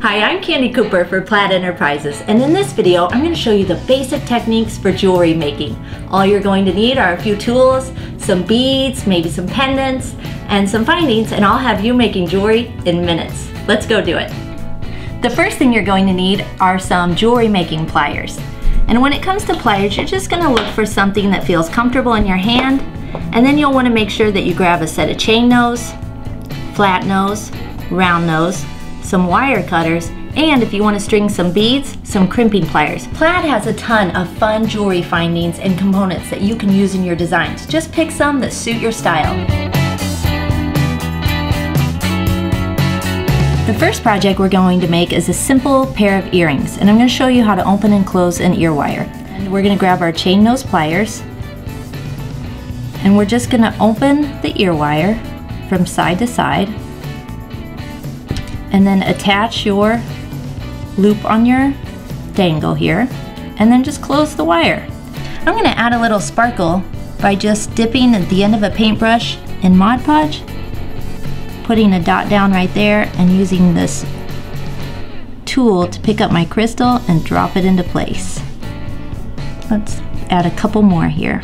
Hi, I'm Candy Cooper for Plaid Enterprises, and in this video I'm going to show you the basic techniques for jewelry making. All you're going to need are a few tools, some beads, maybe some pendants, and some findings, and I'll have you making jewelry in minutes. Let's go do it. The first thing you're going to need are some jewelry making pliers. And when it comes to pliers, you're just going to look for something that feels comfortable in your hand, and then you'll want to make sure that you grab a set of chain nose, flat nose, round nose, some wire cutters, and if you want to string some beads, some crimping pliers. Plaid has a ton of fun jewelry findings and components that you can use in your designs. Just pick some that suit your style. The first project we're going to make is a simple pair of earrings, and I'm going to show you how to open and close an ear wire. And we're going to grab our chain nose pliers, and we're just going to open the ear wire from side to side, and then attach your loop on your dangle here, and then just close the wire. I'm going to add a little sparkle by just dipping at the end of a paintbrush in Mod Podge, putting a dot down right there, and using this tool to pick up my crystal and drop it into place. Let's add a couple more here.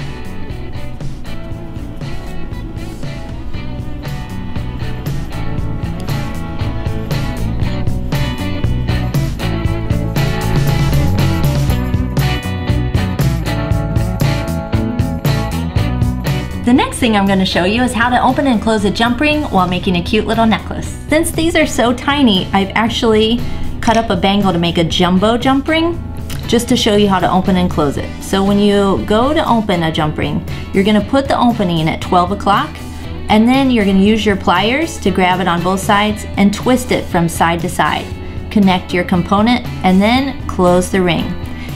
The next thing I'm going to show you is how to open and close a jump ring while making a cute little necklace. Since these are so tiny, I've actually cut up a bangle to make a jumbo jump ring, just to show you how to open and close it. So when you go to open a jump ring, you're going to put the opening at 12 o'clock, and then you're going to use your pliers to grab it on both sides and twist it from side to side. Connect your component and then close the ring.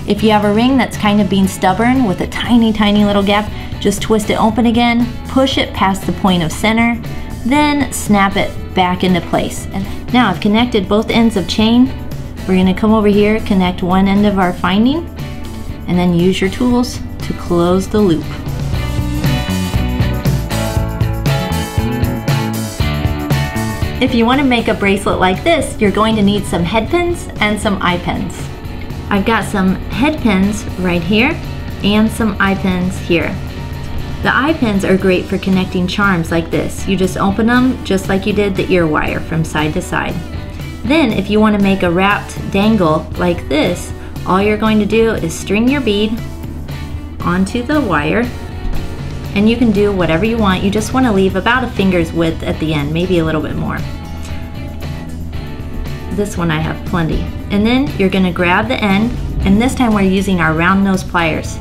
If you have a ring that's kind of being stubborn with a tiny little gap, just twist it open again, push it past the point of center, then snap it back into place. And now I've connected both ends of chain. We're going to come over here, connect one end of our finding, and then use your tools to close the loop. If you want to make a bracelet like this, you're going to need some head pins and some eye pins. I've got some head pins right here and some eye pins here. The eye pins are great for connecting charms like this. You just open them just like you did the ear wire from side to side. Then if you want to make a wrapped dangle like this, all you're going to do is string your bead onto the wire, and you can do whatever you want. You just want to leave about a finger's width at the end, maybe a little bit more. This one I have plenty. And then you're going to grab the end, and this time we're using our round nose pliers,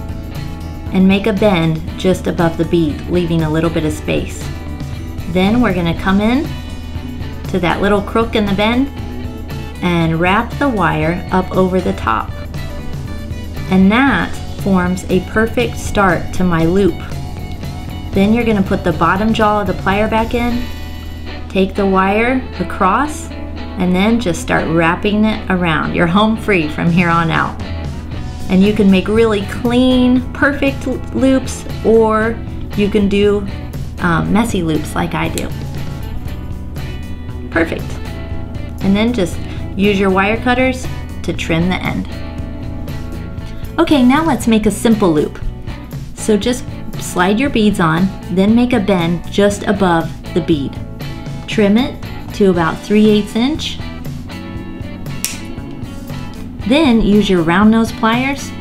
and make a bend just above the bead, leaving a little bit of space. Then we're going to come in to that little crook in the bend and wrap the wire up over the top. And that forms a perfect start to my loop. Then you're going to put the bottom jaw of the plier back in, take the wire across, and then just start wrapping it around. You're home free from here on out. And you can make really clean, perfect loops, or you can do messy loops like I do. Perfect. And then just use your wire cutters to trim the end. Okay, now let's make a simple loop. So just slide your beads on, then make a bend just above the bead. Trim it to about 3/8 inch. Then use your round nose pliers,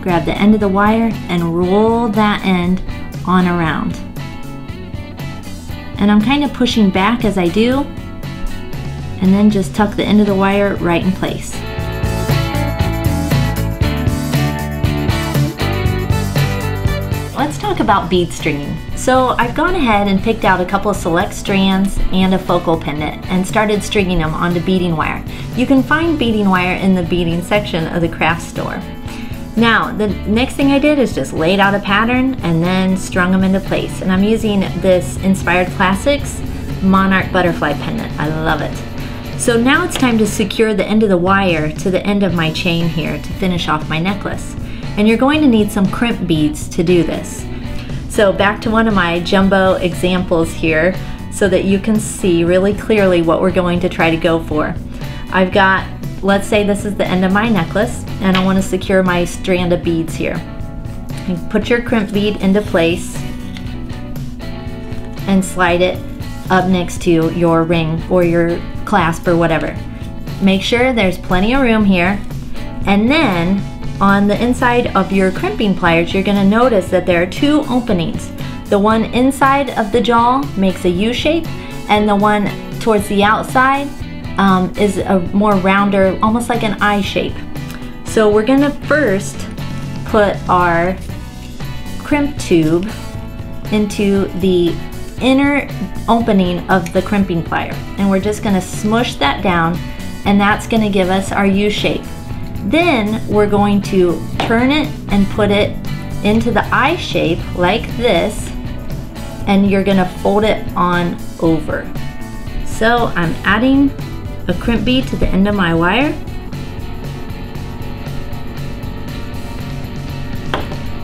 grab the end of the wire, and roll that end on around. And I'm kind of pushing back as I do, and then just tuck the end of the wire right in place. Let's talk about bead stringing. So I've gone ahead and picked out a couple of select strands and a focal pendant and started stringing them onto beading wire. You can find beading wire in the beading section of the craft store. Now, the next thing I did is just laid out a pattern and then strung them into place. And I'm using this Inspired Classics Monarch Butterfly pendant. I love it. So now it's time to secure the end of the wire to the end of my chain here to finish off my necklace. And you're going to need some crimp beads to do this. So back to one of my jumbo examples here so that you can see really clearly what we're going to try to go for. I've got let's say this is the end of my necklace and I want to secure my strand of beads here. You put your crimp bead into place and slide it up next to your ring or your clasp or whatever. Make sure there's plenty of room here, and then on the inside of your crimping pliers you're going to notice that there are two openings. The one inside of the jaw makes a U shape, and the one towards the outside is a more rounder, almost like an I shape. So we're going to first put our crimp tube into the inner opening of the crimping plier, and we're just going to smush that down, and that's going to give us our U shape. Then we're going to turn it and put it into the I shape like this, and you're going to fold it on over. So I'm adding a crimp bead to the end of my wire,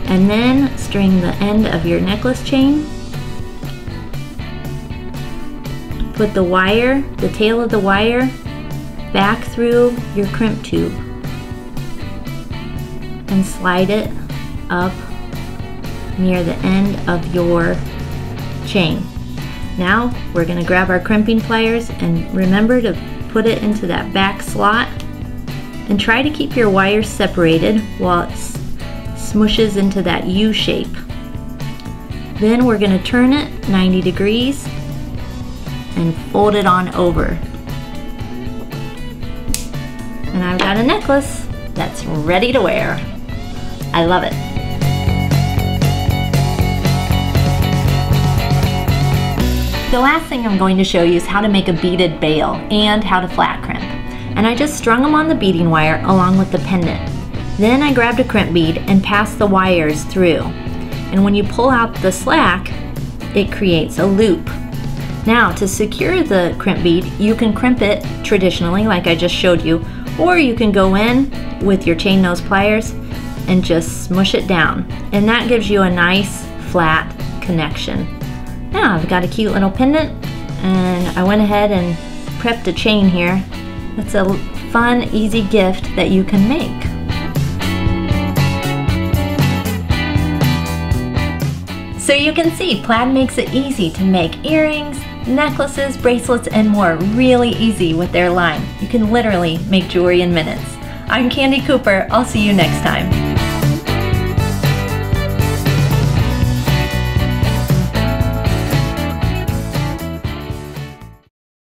and then string the end of your necklace chain. Put the wire, the tail of the wire, back through your crimp tube and slide it up near the end of your chain. Now we're going to grab our crimping pliers and remember to put it into that back slot and try to keep your wires separated while it smushes into that U shape. Then we're going to turn it 90 degrees and fold it on over. And I've got a necklace that's ready to wear. I love it. The last thing I'm going to show you is how to make a beaded bail and how to flat crimp. And I just strung them on the beading wire along with the pendant. Then I grabbed a crimp bead and passed the wires through. And when you pull out the slack, it creates a loop. Now to secure the crimp bead, you can crimp it traditionally like I just showed you, or you can go in with your chain nose pliers and just smush it down. And that gives you a nice flat connection. Now I've got a cute little pendant, and I went ahead and prepped a chain here. It's a fun, easy gift that you can make. So you can see, Plaid makes it easy to make earrings, necklaces, bracelets, and more really easy with their line. You can literally make jewelry in minutes. I'm Candie Cooper. I'll see you next time.